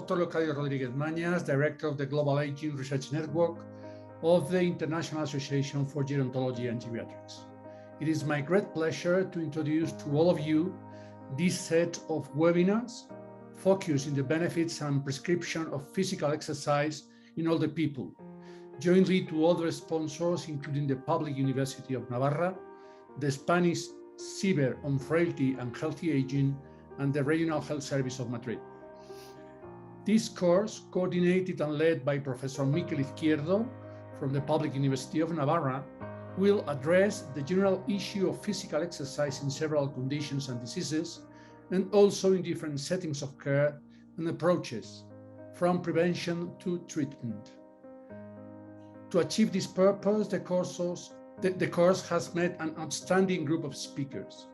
Dr. Leocadio Rodriguez Mañas, Director of the Global Aging Research Network of the International Association for Gerontology and Geriatrics. It is my great pleasure to introduce to all of you this set of webinars focused on the benefits and prescription of physical exercise in older people, jointly to other sponsors, including the Public University of Navarra, the Spanish CIBER on Frailty and Healthy Aging, and the Regional Health Service of Madrid. This course, coordinated and led by Professor Miquel Izquierdo from the Public University of Navarra, will address the general issue of physical exercise in several conditions and diseases, and also in different settings of care and approaches, from prevention to treatment. To achieve this purpose, the course has met an outstanding group of speakers.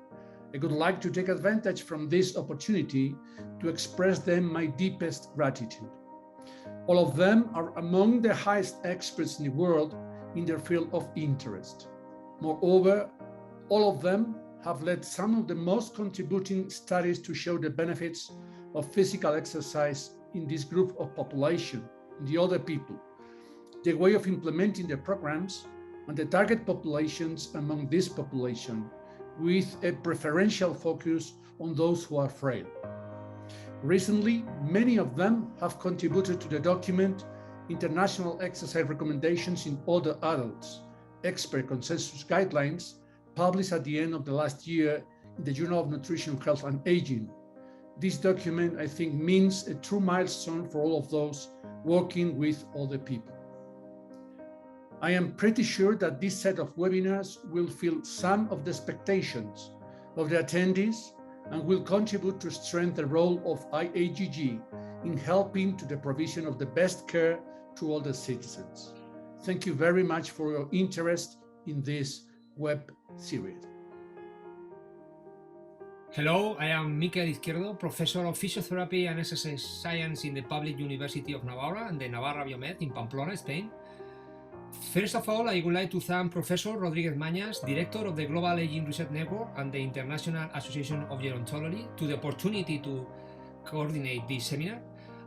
I would like to take advantage from this opportunity to express them my deepest gratitude. All of them are among the highest experts in the world in their field of interest. Moreover, all of them have led some of the most contributing studies to show the benefits of physical exercise in this group of population, the older people, the way of implementing the programs, and the target populations among this population, with a preferential focus on those who are frail. Recently, many of them have contributed to the document International Exercise Recommendations in Older Adults, Expert Consensus Guidelines, published at the end of the last year in the Journal of Nutrition, Health and Aging. This document, I think, means a true milestone for all of those working with older people. I am pretty sure that this set of webinars will fill some of the expectations of the attendees and will contribute to strengthen the role of IAGG in helping to the provision of the best care to all the citizens. Thank you very much for your interest in this web series. Hello, I am Miquel Izquierdo, Professor of Physiotherapy and Exercise Science in the Public University of Navarra and the Navarra Biomed in Pamplona, Spain. First of all, I would like to thank Professor Rodriguez Mañas, Director of the Global Aging Research Network and the International Association of Gerontology, to the opportunity to coordinate this seminar,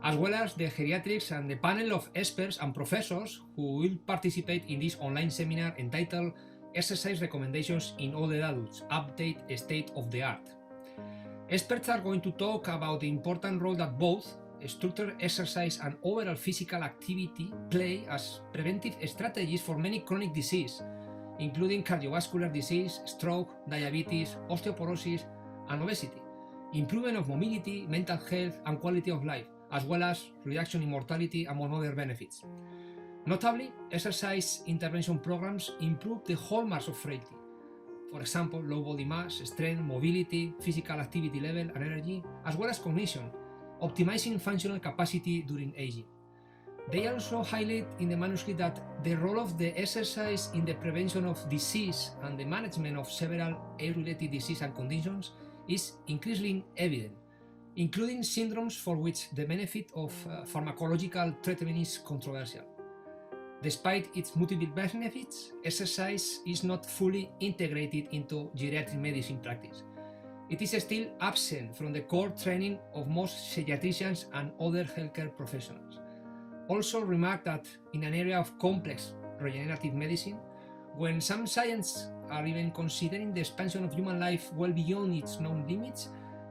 as well as the geriatrics and the panel of experts and professors who will participate in this online seminar entitled Exercise Recommendations in Older Adults, Update State of the Art. Experts are going to talk about the important role that both structured exercise and overall physical activity play as preventive strategies for many chronic diseases, including cardiovascular disease, stroke, diabetes, osteoporosis, and obesity, improvement of mobility, mental health, and quality of life, as well as reduction in mortality, among other benefits. Notably, exercise intervention programs improve the hallmarks of frailty. For example, low body mass, strength, mobility, physical activity level, and energy, as well as cognition, optimizing functional capacity during aging. They also highlight in the manuscript that the role of the exercise in the prevention of disease and the management of several age-related disease and conditions is increasingly evident, including syndromes for which the benefit of pharmacological treatment is controversial. Despite its multiple benefits, exercise is not fully integrated into geriatric medicine practice. It is still absent from the core training of most geriatricians and other healthcare professionals. Also remark that in an area of complex regenerative medicine, when some scientists are even considering the expansion of human life well beyond its known limits,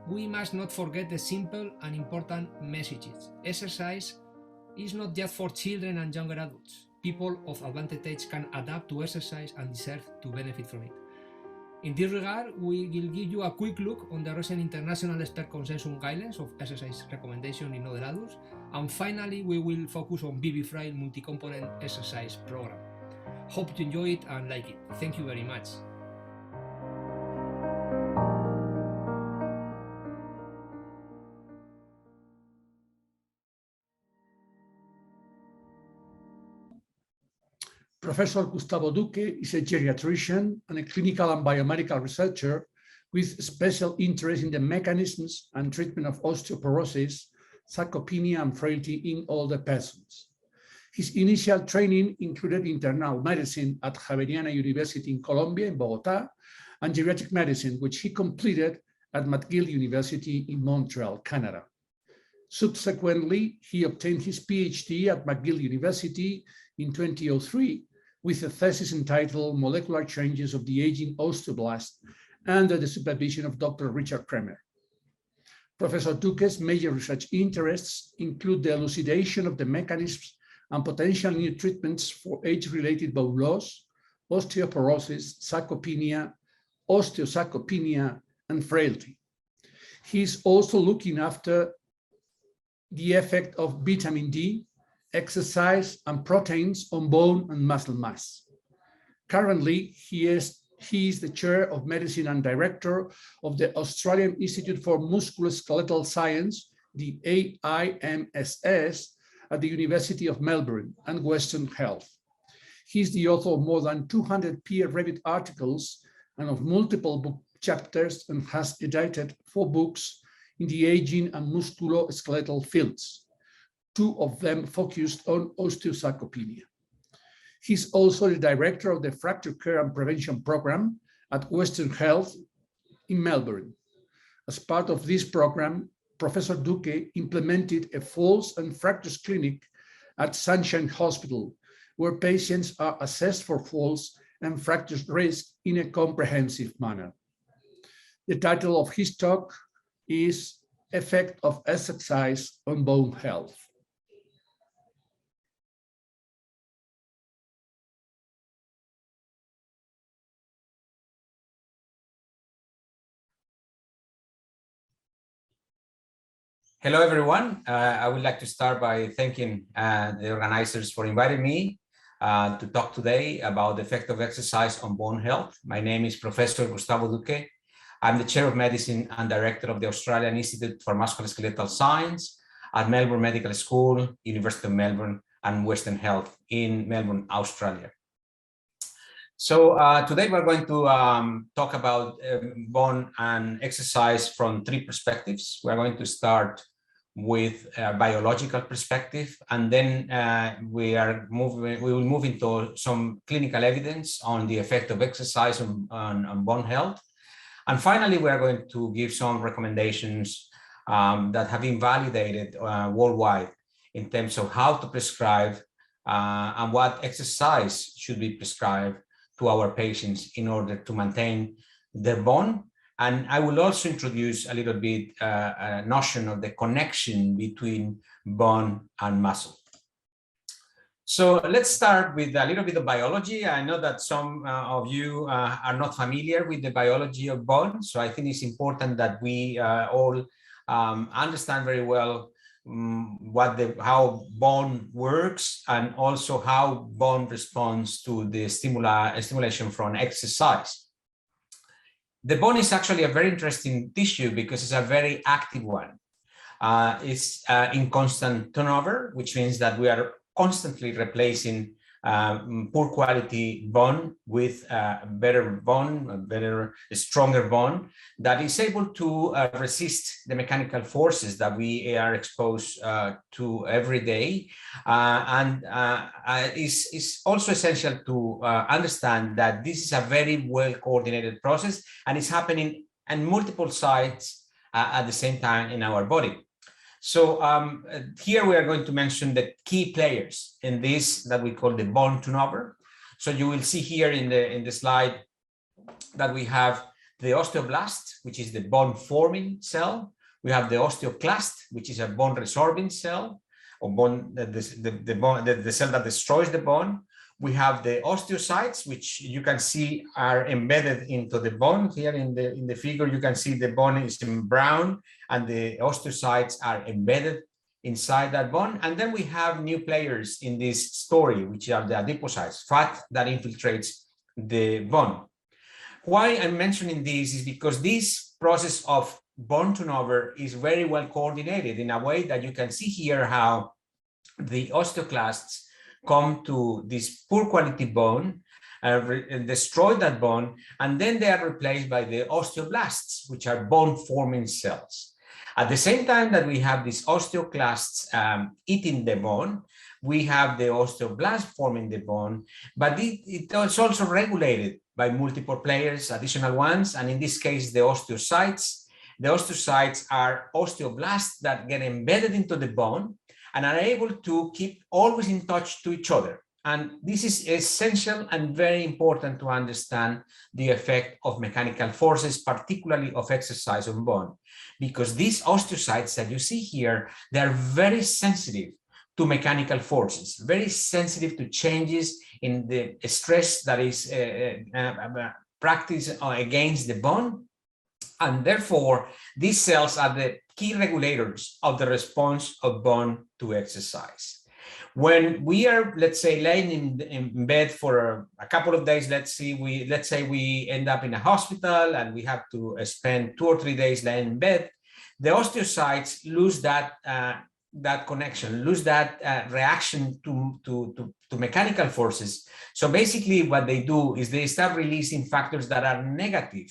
we must not forget the simple and important messages. Exercise is not just for children and younger adults. People of advanced age can adapt to exercise and deserve to benefit from it. In this regard, we will give you a quick look on the recent international expert consensus guidelines of exercise recommendation in older adults, and finally we will focus on BB-Frail multi-component exercise program. Hope you enjoy it and like it. Thank you very much. Professor Gustavo Duque is a geriatrician and a clinical and biomedical researcher with special interest in the mechanisms and treatment of osteoporosis, sarcopenia, and frailty in older persons. His initial training included internal medicine at Javeriana University in Colombia, in Bogotá, and geriatric medicine, which he completed at McGill University in Montreal, Canada. Subsequently, he obtained his PhD at McGill University in 2003 with a thesis entitled Molecular Changes of the Aging Osteoblast under the supervision of Dr. Richard Kremer. Professor Duque's major research interests include the elucidation of the mechanisms and potential new treatments for age-related bone loss, osteoporosis, sarcopenia, osteosarcopenia, and frailty. He's also looking after the effect of vitamin D, exercise, and proteins on bone and muscle mass. Currently, he is the chair of medicine and director of the Australian Institute for Musculoskeletal Science, the AIMSS, at the University of Melbourne and Western Health. He's the author of more than 200 peer-reviewed articles and of multiple book chapters, and has edited 4 books in the aging and musculoskeletal fields, 2 of them focused on osteosarcopenia. He's also the director of the Fracture Care and Prevention Program at Western Health in Melbourne. As part of this program, Professor Duque implemented a falls and fractures clinic at Sunshine Hospital, where patients are assessed for falls and fractures risk in a comprehensive manner. The title of his talk is Effect of Exercise on Bone Health. Hello, everyone. I would like to start by thanking the organizers for inviting me to talk today about the effect of exercise on bone health. My name is Professor Gustavo Duque. I'm the chair of medicine and director of the Australian Institute for Musculoskeletal Science at Melbourne Medical School, University of Melbourne, and Western Health in Melbourne, Australia. So today we're going to talk about bone and exercise from 3 perspectives. We're going to start with a biological perspective, and then we will move into some clinical evidence on the effect of exercise on bone health. And finally, we are going to give some recommendations that have been validated worldwide in terms of how to prescribe and what exercise should be prescribed to our patients in order to maintain their bone. And I will also introduce a little bit a notion of the connection between bone and muscle. So let's start with a little bit of biology. I know that some of you are not familiar with the biology of bone, so I think it's important that we all understand very well how bone works, and also how bone responds to the stimulation from exercise. The bone is actually a very interesting tissue because it's a very active one. It's in constant turnover, which means that we are constantly replacing poor quality bone with better bone, a better, stronger bone that is able to resist the mechanical forces that we are exposed to every day. And it's also essential to understand that this is a very well coordinated process, and it's happening in multiple sites at the same time in our body. So here we are going to mention the key players in this that we call the bone turnover. So you will see here in the slide that we have the osteoblast, which is the bone forming cell. We have the osteoclast, which is a bone resorbing cell, or the cell that destroys the bone. We have the osteocytes, which you can see are embedded into the bone. Here in the figure, you can see the bone is in brown and the osteocytes are embedded inside that bone. And then we have new players in this story, which are the adipocytes, fat that infiltrates the bone. Why I'm mentioning this is because this process of bone turnover is very well coordinated in a way that you can see here how the osteoclasts come to this poor quality bone, destroy that bone, and then they are replaced by the osteoblasts, which are bone forming cells. At the same time that we have these osteoclasts eating the bone, we have the osteoblast forming the bone, but it is also regulated by multiple players, additional ones, and in this case, the osteocytes The osteocytes are osteoblasts that get embedded into the bone and are able to keep always in touch to each other. And this is essential and very important to understand the effect of mechanical forces, particularly of exercise on bone, because these osteocytes that you see here, they are very sensitive to mechanical forces, very sensitive to changes in the stress that is practiced against the bone. And therefore, these cells are the key regulators of the response of bone to exercise. When we are, let's say, laying in bed for a couple of days, let's say we end up in a hospital and we have to spend 2 or 3 days laying in bed, the osteocytes lose that connection, lose that reaction to mechanical forces. So basically what they do is they start releasing factors that are negative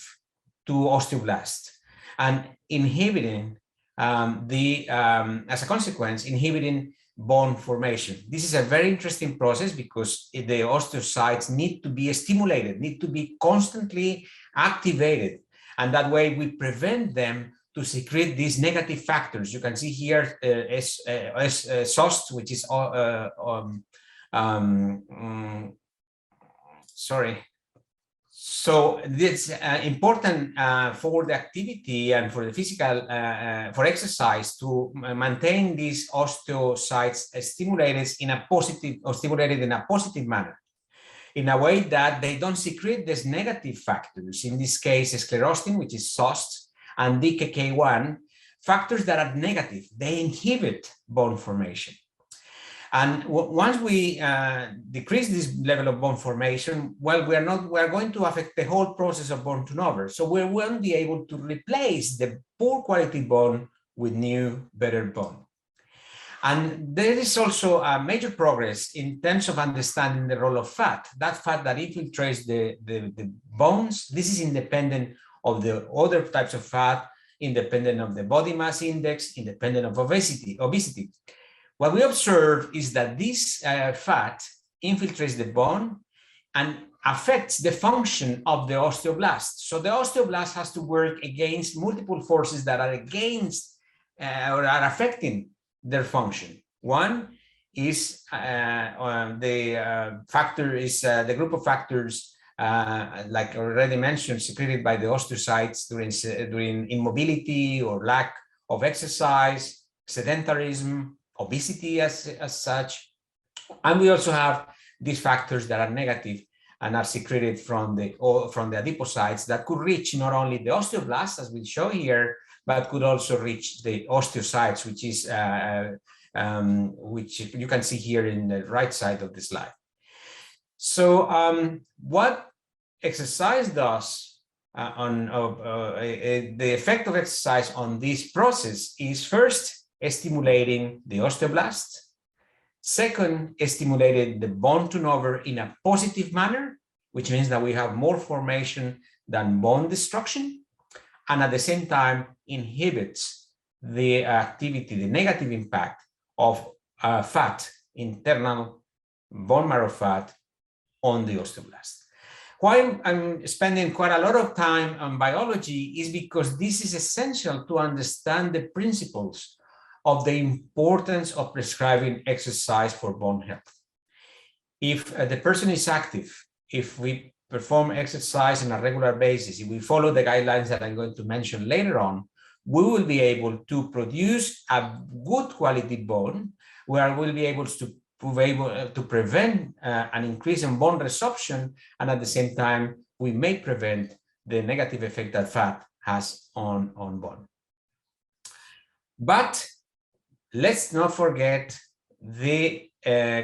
to osteoblasts and inhibiting as a consequence, inhibiting bone formation. This is a very interesting process because the osteocytes need to be stimulated, need to be constantly activated. And that way we prevent them to secrete these negative factors. You can see here SOST, which is, So this important for the activity and for the physical, for exercise to maintain these osteocytes stimulated in a positive manner, in a way that they don't secrete these negative factors, in this case, sclerostin, which is SOST, and DKK1, factors that are negative. They inhibit bone formation. And once we decrease this level of bone formation, well, we are going to affect the whole process of bone turnover. So we won't be able to replace the poor quality bone with new, better bone. And there is also a major progress in terms of understanding the role of fat, that fat that infiltrates the bones. This is independent of the other types of fat, independent of the body mass index, independent of obesity. What we observe is that this fat infiltrates the bone and affects the function of the osteoblast. So the osteoblast has to work against multiple forces that are against or are affecting their function. One is the group of factors, like already mentioned, secreted by the osteocytes during immobility or lack of exercise, sedentarism, obesity as such. And we also have these factors that are negative and are secreted from the adipocytes that could reach not only the osteoblasts, as we show here, but could also reach the osteocytes, which you can see here in the right side of the slide. So what exercise does the effect of exercise on this process is first stimulating the osteoblast, second, stimulating the bone turnover in a positive manner, which means that we have more formation than bone destruction, and at the same time inhibits the activity, the negative impact of fat, internal bone marrow fat on the osteoblast. Why I'm spending quite a lot of time on biology is because this is essential to understand the principles of the importance of prescribing exercise for bone health. If the person is active, if we perform exercise on a regular basis, if we follow the guidelines that I'm going to mention later on, we will be able to produce a good quality bone where we'll be able to prevent an increase in bone resorption, and at the same time, we may prevent the negative effect that fat has on bone. But let's not forget the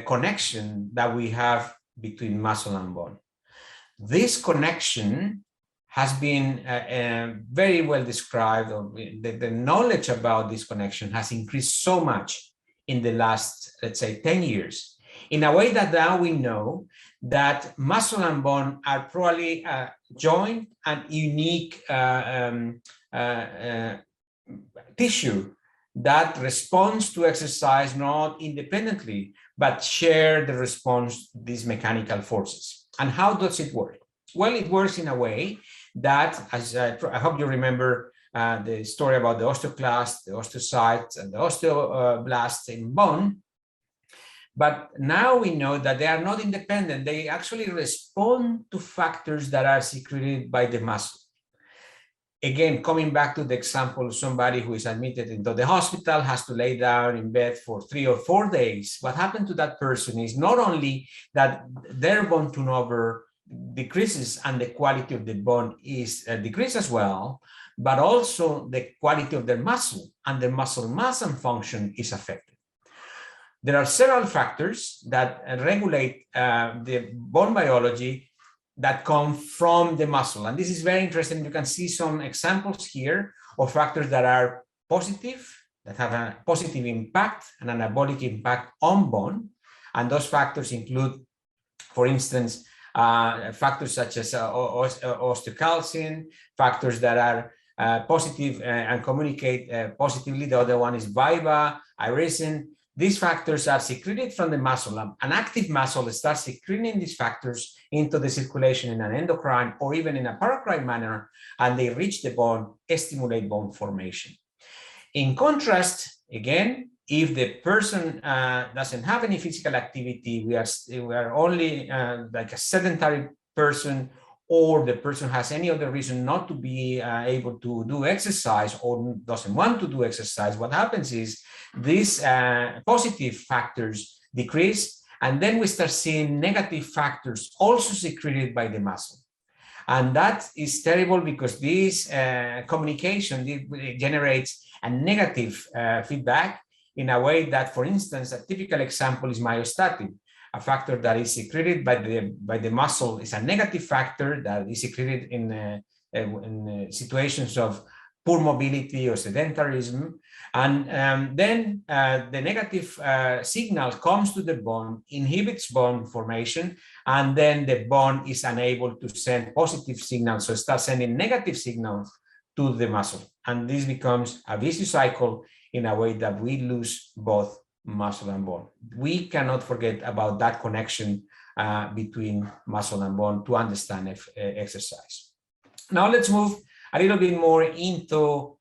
connection that we have between muscle and bone. This connection has been very well described. The knowledge about this connection has increased so much in the last, let's say, 10 years, in a way that now we know that muscle and bone are probably joint and unique tissue that responds to exercise not independently, but share the response to these mechanical forces. And how does it work? Well, it works in a way that, as I hope you remember the story about the osteoclasts, the osteocytes, and the osteoblasts in bone. But now we know that they are not independent. They actually respond to factors that are secreted by the muscle. Again, coming back to the example of somebody who is admitted into the hospital, has to lay down in bed for 3 or 4 days. What happened to that person is not only that their bone turnover decreases and the quality of the bone is decreased as well, but also the quality of their muscle and the muscle mass and function is affected. There are several factors that regulate the bone biology that come from the muscle. And this is very interesting. You can see some examples here of factors that are positive, that have a positive impact, an anabolic impact on bone. And those factors include, for instance, factors such as osteocalcin, factors that are positive and communicate positively. The other one is VIVA, irisin. These factors are secreted from the muscle. An active muscle starts secreting these factors into the circulation in an endocrine or even in a paracrine manner, and they reach the bone, stimulate bone formation. In contrast, again, if the person doesn't have any physical activity, we are only like a sedentary person, or the person has any other reason not to be able to do exercise or doesn't want to do exercise, what happens is these positive factors decrease, and then we start seeing negative factors also secreted by the muscle. And that is terrible because this communication generates a negative feedback in a way that, for instance, a typical example is myostatin. A factor that is secreted by the muscle is a negative factor that is secreted in situations of poor mobility or sedentarism. And then the negative signal comes to the bone, inhibits bone formation, and then the bone is unable to send positive signals. So it starts sending negative signals to the muscle. And this becomes a vicious cycle in a way that we lose both muscle and bone. We cannot forget about that connection between muscle and bone to understand exercise. Now let's move a little bit more into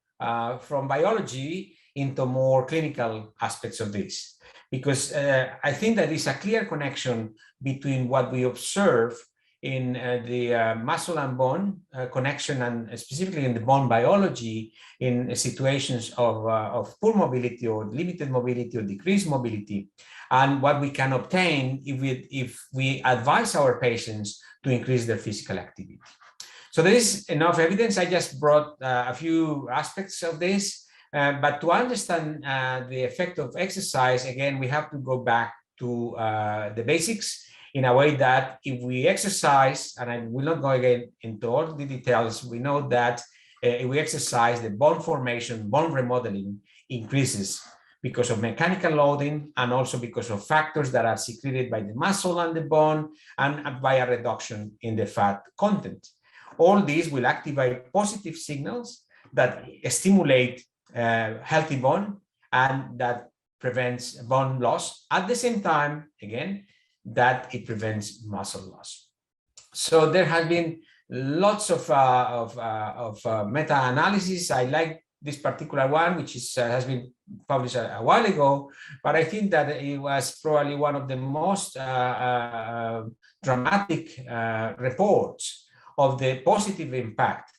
from biology into more clinical aspects of this, because I think that is a clear connection between what we observe in the muscle and bone connection, and specifically in the bone biology in situations of poor mobility or limited mobility or decreased mobility, and what we can obtain if we advise our patients to increase their physical activity. So there is enough evidence. I just brought a few aspects of this, but to understand the effect of exercise, again, we have to go back to the basics, in a way that if we exercise, and I will not go again into all the details, we know that if we exercise, the bone formation, bone remodeling increases because of mechanical loading, and also because of factors that are secreted by the muscle and the bone, and by a reduction in the fat content. All these will activate positive signals that stimulate healthy bone and that prevents bone loss. At the same time, again, that it prevents muscle loss. So there has been lots of meta-analysis. I like this particular one, which is, has been published a while ago, but I think that it was probably one of the most dramatic reports of the positive impact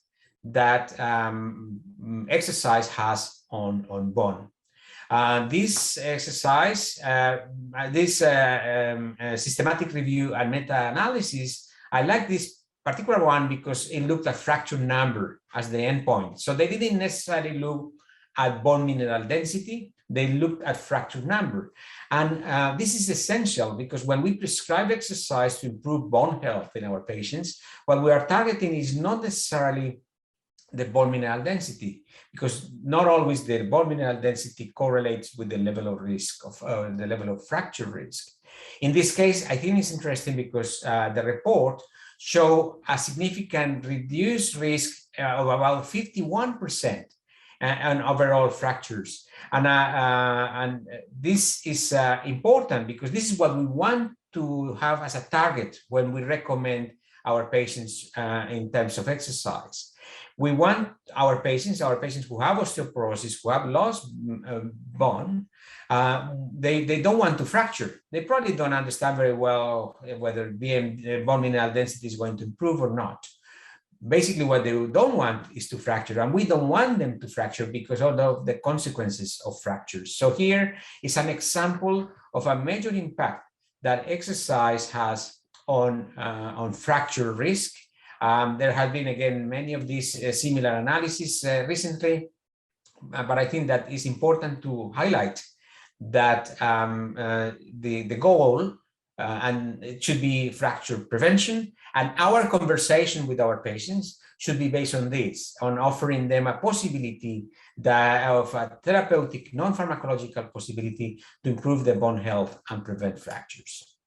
that exercise has on bone. This exercise, this systematic review and meta-analysis, I like this particular one because it looked at fracture number as the endpoint. So they didn't necessarily look at bone mineral density, they looked at fracture number. And this is essential because when we prescribe exercise to improve bone health in our patients, what we are targeting is not necessarily the bone mineral density, because not always the bone mineral density correlates with the level of risk of the level of fracture risk. In this case, I think it's interesting because the report show a significant reduced risk of about 51% on overall fractures. And this is important because this is what we want to have as a target when we recommend our patients in terms of exercise. We want our patients who have osteoporosis, who have lost bone, they don't want to fracture. They probably don't understand very well whether bone mineral density is going to improve or not. Basically, what they don't want is to fracture, and we don't want them to fracture because of the consequences of fractures. So here is an example of a major impact that exercise has on fracture risk. There have been, again, many of these similar analyses recently, but I think that it's important to highlight that the goal and it should be fracture prevention, and our conversation with our patients should be based on this, on offering them a possibility of a therapeutic, non-pharmacological possibility to improve their bone health and prevent fractures.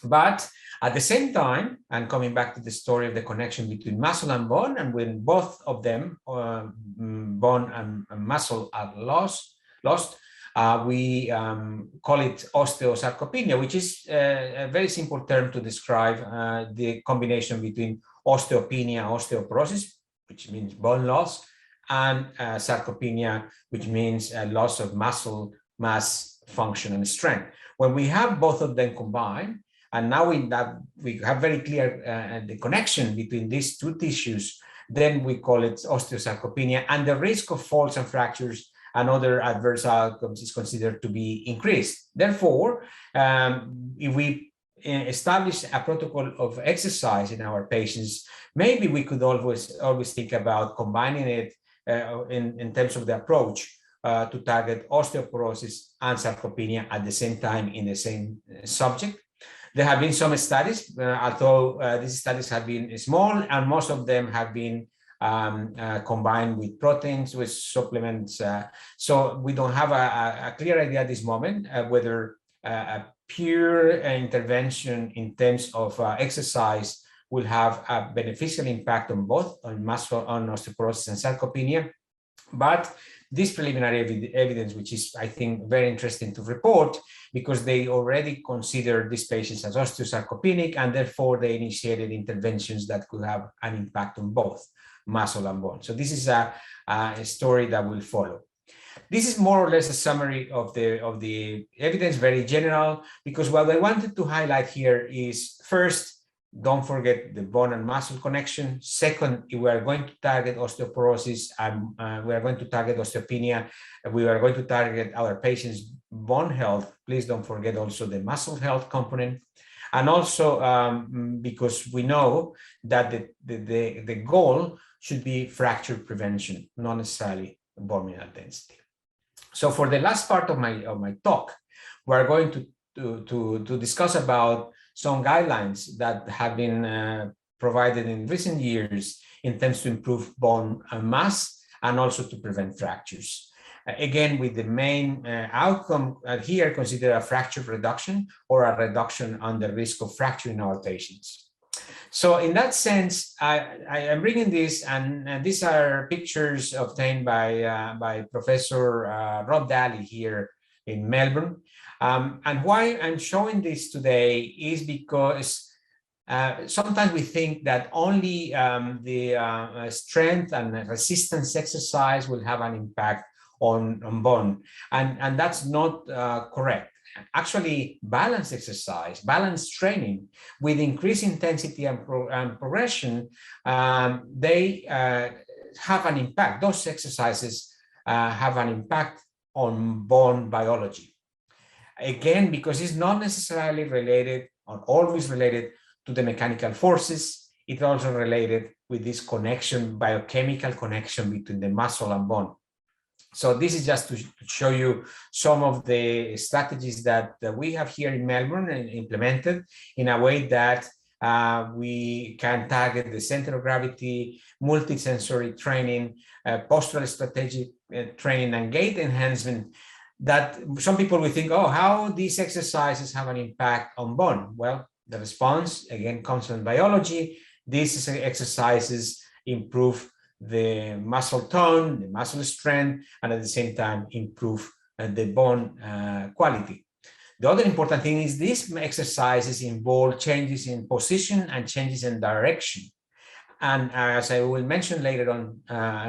But at the same time, and coming back to the story of the connection between muscle and bone, and when both of them, bone and muscle, are lost, we call it osteosarcopenia, which is a very simple term to describe the combination between osteopenia, osteoporosis, which means bone loss, and sarcopenia, which means loss of muscle mass, function, and strength. When we have both of them combined, and now we have very clear the connection between these two tissues, then we call it osteosarcopenia, and the risk of falls and fractures and other adverse outcomes is considered to be increased. Therefore, if we establish a protocol of exercise in our patients, maybe we could always think about combining it in terms of the approach to target osteoporosis and sarcopenia at the same time in the same subject. There have been some studies, although these studies have been small, and most of them have been combined with proteins, with supplements. So we don't have a clear idea at this moment whether a pure intervention in terms of exercise will have a beneficial impact on both, on muscle, on osteoporosis and sarcopenia. But this preliminary evidence, which is, I think, very interesting to report, because they already consider these patients as osteosarcopenic, and therefore they initiated interventions that could have an impact on both muscle and bone. So this is a story that will follow. This is more or less a summary of the evidence, very general, because what I wanted to highlight here is, first, don't forget the bone and muscle connection. Second, if we are going to target osteoporosis and we are going to target osteopenia, we are going to target our patients' bone health, please don't forget also the muscle health component. And also because we know that the goal should be fracture prevention, not necessarily bone mineral density. So for the last part of my talk, we are going to discuss about some guidelines that have been provided in recent years in terms to improve bone mass and also to prevent fractures. Again, with the main outcome here, consider a fracture reduction or a reduction on the risk of fracture in our patients. So in that sense, I am bringing this, and these are pictures obtained by Professor Rob Daly here in Melbourne. And why I'm showing this today is because sometimes we think that only the strength and resistance exercise will have an impact on bone, and that's not correct. Actually, balanced exercise, balanced training with increased intensity and progression, they have an impact. Those exercises have an impact on bone biology. Again, because it's not necessarily related or always related to the mechanical forces, it's also related with this connection, biochemical connection between the muscle and bone. So this is just to show you some of the strategies that we have here in Melbourne and implemented in a way that we can target the center of gravity, multisensory training, postural strategic training, and gait enhancement, that some people will think, oh, how these exercises have an impact on bone? Well, the response, again, comes from biology. These exercises improve the muscle tone, the muscle strength, and at the same time improve the bone quality. The other important thing is these exercises involve changes in position and changes in direction. And as I will mention later on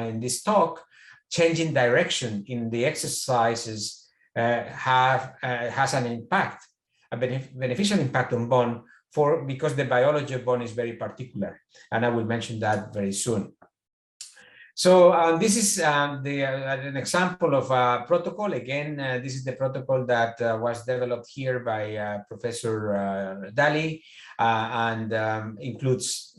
in this talk, changing direction in the exercises has an impact, a beneficial impact on bone because the biology of bone is very particular. And I will mention that very soon. So this is an example of a protocol. Again, this is the protocol that was developed here by Professor Daly and includes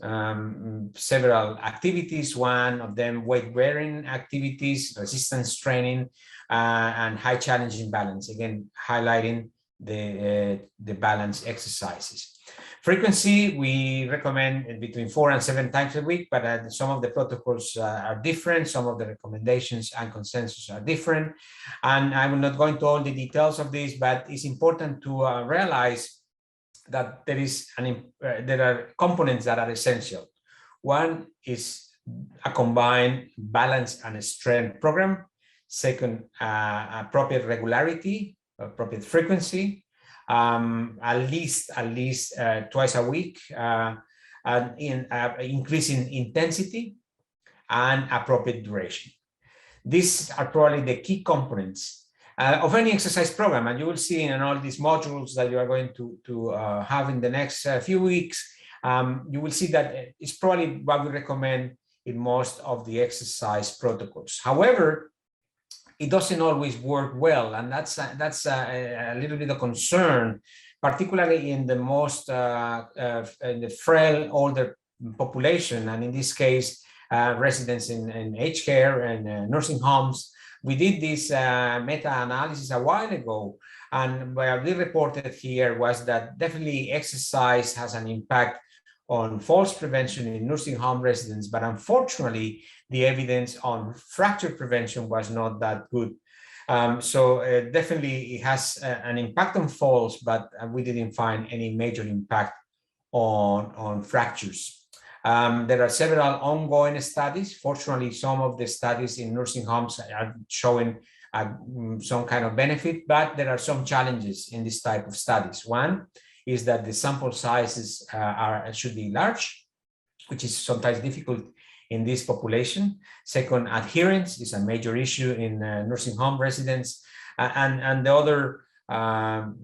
several activities. One of them weight-bearing activities, resistance training, and high challenging balance. Again, highlighting the balance exercises. Frequency, we recommend between 4 and 7 times a week, but some of the protocols are different. Some of the recommendations and consensus are different. And I will not go into all the details of this, but it's important to realize that there are components that are essential. One is a combined balance and strength program. Second, appropriate regularity, appropriate frequency. At least twice a week, and increasing intensity and appropriate duration. These are probably the key components of any exercise program, and you will see in all these modules that you are going to have in the next few weeks. You will see that it's probably what we recommend in most of the exercise protocols. However, it doesn't always work well, and that's a little bit of concern, particularly in the most in the frail older population, and in this case, residents in aged care and nursing homes. We did this meta-analysis a while ago, and what we reported here was that definitely exercise has an impact on falls prevention in nursing home residents, but unfortunately, the evidence on fracture prevention was not that good. So definitely it has an impact on falls, but we didn't find any major impact on fractures. There are several ongoing studies. Fortunately, some of the studies in nursing homes are showing some kind of benefit, but there are some challenges in this type of studies. One is that the sample sizes should be large, which is sometimes difficult in this population. Second, adherence is a major issue in nursing home residents. And the other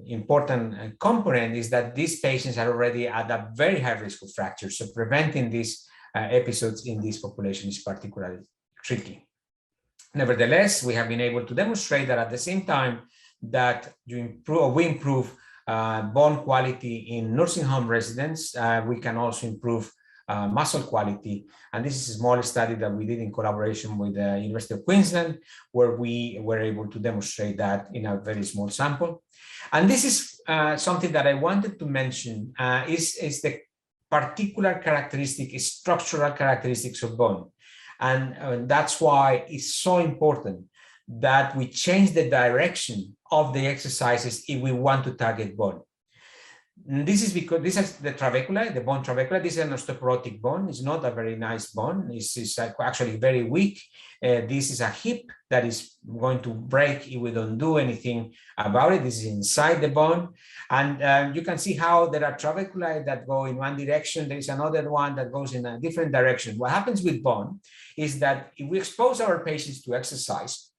important component is that these patients are already at a very high risk of fracture. So preventing these episodes in this population is particularly tricky. Nevertheless, we have been able to demonstrate that at the same time that we improve bone quality in nursing home residents, we can also improve muscle quality. And this is a small study that we did in collaboration with the University of Queensland, where we were able to demonstrate that in a very small sample. And this is something that I wanted to mention is the particular characteristic, structural characteristics of bone. And that's why it's so important that we change the direction of the exercises if we want to target bone. This is because this is the trabecula, the bone trabecula. This is an osteoporotic bone. It's not a very nice bone. It's actually very weak. This is a hip that is going to break if we don't do anything about it. This is inside the bone. And you can see how there are trabeculae that go in one direction. There is another one that goes in a different direction. What happens with bone is that if we expose our patients to exercise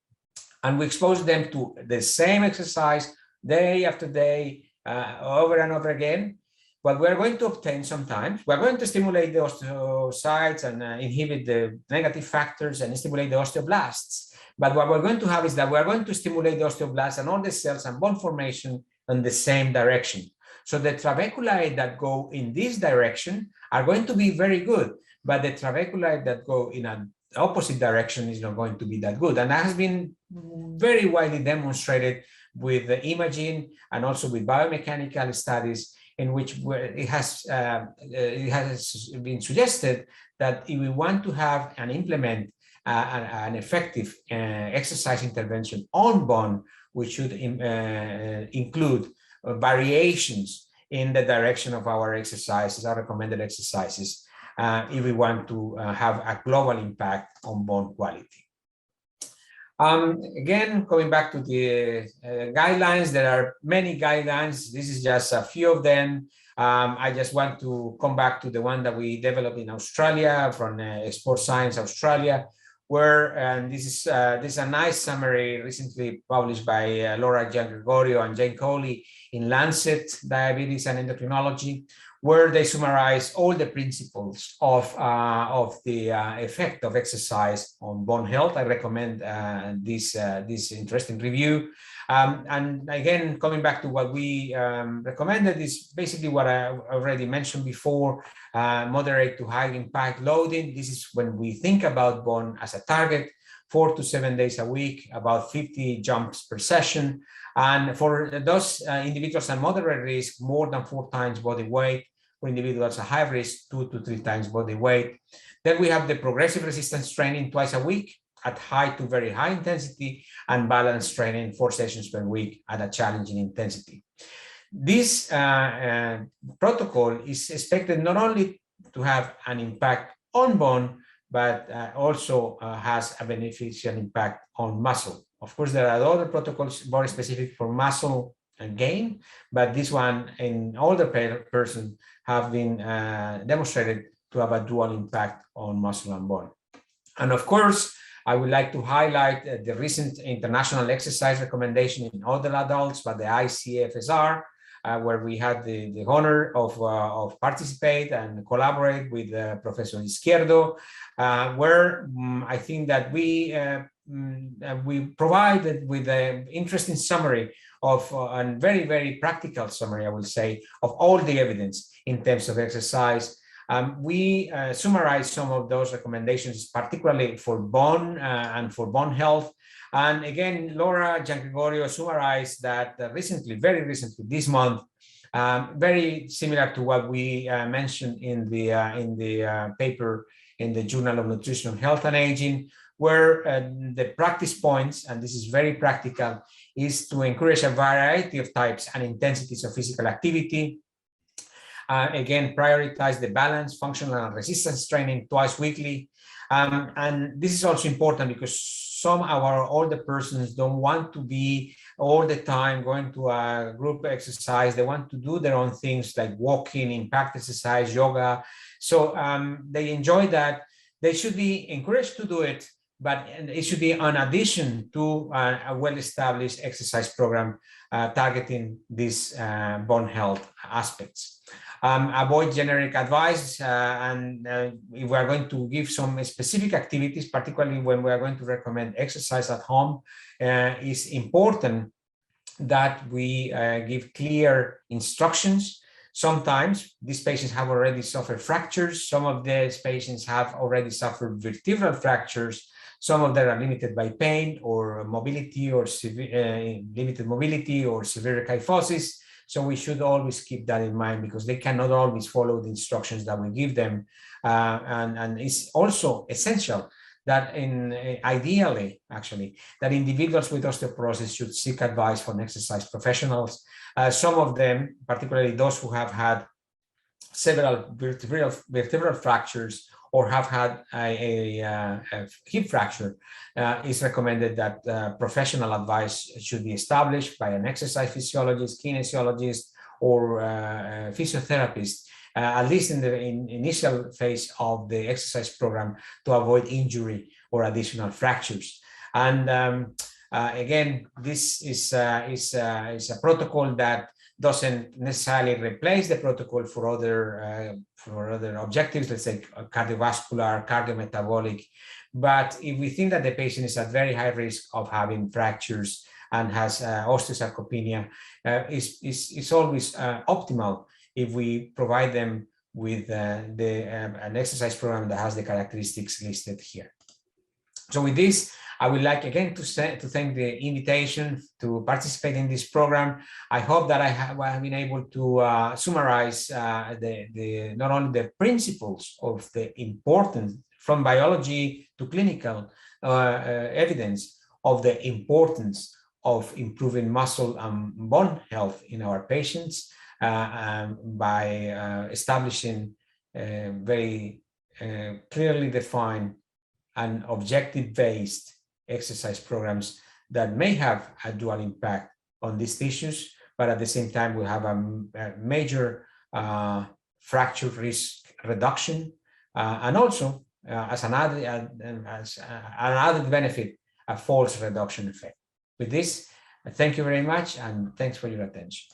and we expose them to the same exercise day after day, over and over again, what we're going to obtain sometimes, we're going to stimulate the osteocytes and inhibit the negative factors and stimulate the osteoblasts. But what we're going to have is that we're going to stimulate the osteoblasts and all the cells and bone formation in the same direction. So the trabeculae that go in this direction are going to be very good, but the trabeculae that go in an opposite direction is not going to be that good. And that has been very widely demonstrated with the imaging and also with biomechanical studies, in which it has been suggested that if we want to have and implement an effective exercise intervention on bone, we should include variations in the direction of our exercises, our recommended exercises, if we want to have a global impact on bone quality. Again, coming back to the guidelines, there are many guidelines. This is just a few of them. I just want to come back to the one that we developed in Australia from Sport Science Australia, where this is a nice summary recently published by Laura Giangregorio and Jane Coley in Lancet Diabetes and Endocrinology, where they summarize all the principles of the effect of exercise on bone health. I recommend this interesting review. And again, coming back to what we recommended is basically what I already mentioned before, moderate to high impact loading. This is when we think about bone as a target, 4 to 7 days a week, about 50 jumps per session. And for those individuals at moderate risk, more than 4 times body weight. For individuals at high risk, 2 to 3 times body weight. Then we have the progressive resistance training twice a week at high to very high intensity, and balance training 4 sessions per week at a challenging intensity. This protocol is expected not only to have an impact on bone, but also has a beneficial impact on muscle. Of course, there are other protocols more specific for muscle gain, but this one in older person have been demonstrated to have a dual impact on muscle and bone. And of course, I would like to highlight the recent international exercise recommendation in older adults by the ICFSR, where we had the honor of participate and collaborate with Professor Izquierdo, where I think that we provided with an interesting summary of a very, very practical summary, I will say, of all the evidence in terms of exercise. We summarize some of those recommendations, particularly for bone and for bone health. And again, Laura Giangregorio summarized that recently, very recently, this month, very similar to what we mentioned in the paper in the Journal of Nutrition, Health and Aging, where the practice points, and this is very practical, is to encourage a variety of types and intensities of physical activity. Again, prioritize the balance, functional and resistance training twice weekly. And this is also important because some of our older persons don't want to be all the time going to a group exercise. They want to do their own things like walking, impact exercise, yoga. So they enjoy that. They should be encouraged to do it, but it should be in addition to a well-established exercise program targeting these bone health aspects. Avoid generic advice, and if we are going to give some specific activities, particularly when we are going to recommend exercise at home, it's important that we give clear instructions. Sometimes these patients have already suffered fractures. Some of these patients have already suffered vertebral fractures. Some of them are limited by pain or mobility or limited mobility or severe kyphosis. So we should always keep that in mind because they cannot always follow the instructions that we give them. And it's also essential that ideally, actually, that individuals with osteoporosis should seek advice from exercise professionals. Some of them, particularly those who have had several vertebral fractures or have had a hip fracture, it's recommended that professional advice should be established by an exercise physiologist, kinesiologist, or physiotherapist, at least in the initial phase of the exercise program to avoid injury or additional fractures. And again, this is a protocol that doesn't necessarily replace the protocol for other objectives, let's say cardiovascular, cardiometabolic. But if we think that the patient is at very high risk of having fractures and has osteosarcopenia, it's always optimal if we provide them with an exercise program that has the characteristics listed here. So with this, I would like again to thank the invitation to participate in this program. I hope that I have been able to summarize not only the principles of the importance from biology to clinical evidence of the importance of improving muscle and bone health in our patients by establishing very clearly defined and objective-based exercise programs that may have a dual impact on these tissues, but at the same time, we have a major fracture risk reduction, and also as an added benefit, a false reduction effect. With this, thank you very much, and thanks for your attention.